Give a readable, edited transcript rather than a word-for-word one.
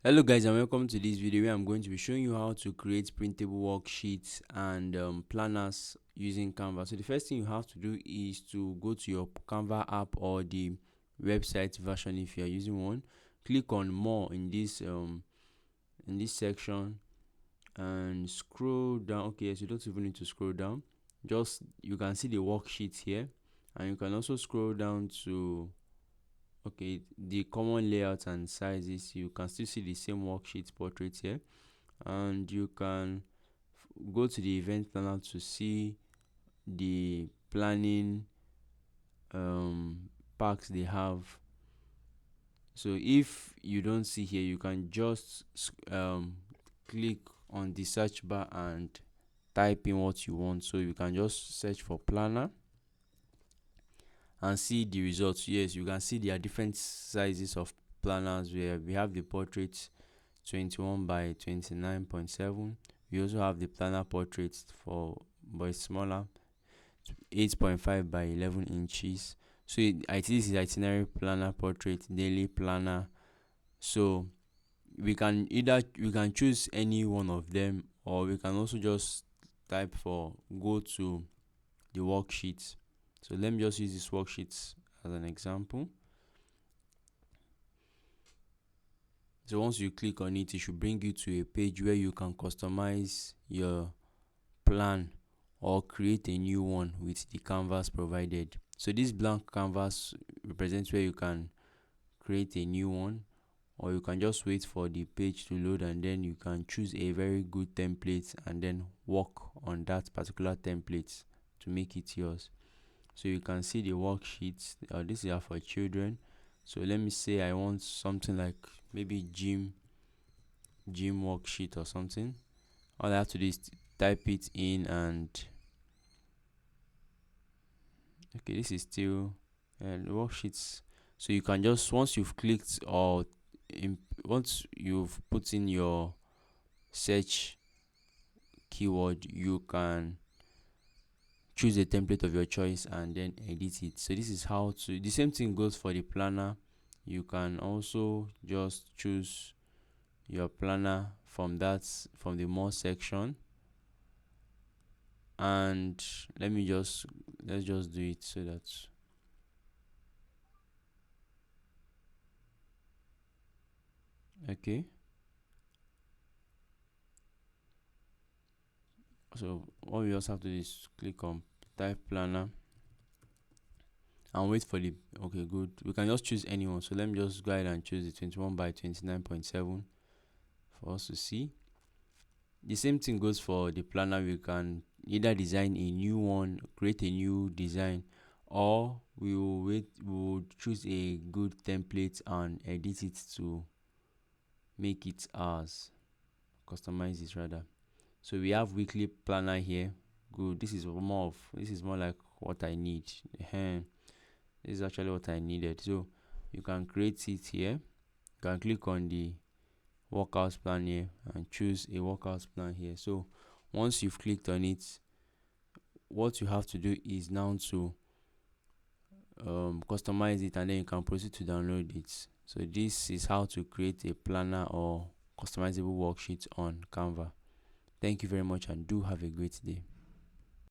Hello guys, and welcome to this video where I'm going to be showing you how to create printable worksheets and planners using Canva. So the first thing you have to do is to go to your Canva app or the website version if you are using one. Click on more in this section and scroll down. Okay, so you don't even need to scroll down. Just you can see the worksheets here, and you can also scroll down to the common layouts and sizes. You can still see the same worksheet portrait here, and you can go to the event planner to see the planning packs they have. So if you don't see here, you can just click on the search bar and type in what you want. So you can just search for planner and see the results. Yes, you can see there are different sizes of planners where we have the portrait 21 by 29.7. We also have the planner portrait for but smaller, 8.5 by 11 inches. So this is itinerary planner, portrait, daily planner. So we can choose any one of them, or we can also just type for go to the worksheets. So let me just use this worksheets as an example. So once you click on it, it should bring you to a page where you can customize your plan or create a new one with the canvas provided. So this blank canvas represents where you can create a new one, or you can just wait for the page to load and then you can choose a very good template and then work on that particular template to make it yours. So you can see the worksheets. This is for children. So let me say I want something like maybe gym worksheet or something. All I have to do is type it in, and okay, this is still worksheets. So you can just once you've clicked or once you've put in your search keyword, you can choose a template of your choice and then edit it. So this is how to the same thing goes for the planner. You can also just choose your planner from the more section, and let's just do it so that okay. So all we also have to do is click on type planner and wait for the okay good. We can just choose anyone. So let me just go ahead and choose the 21 by 29.7 for us to see. The same thing goes for the planner. We can either design a new one, create a new design, or we will choose a good template and edit it to make it ours, customize it rather. So we have weekly planner here. Good. This is more like what I need. This is actually what I needed. So you can create it here. You can click on the workout plan here and choose a workout plan here. So once you've clicked on it, what you have to do is now to customize it, and then you can proceed to download it. So this is how to create a planner or customizable worksheet on Canva. Thank you very much and do have a great day.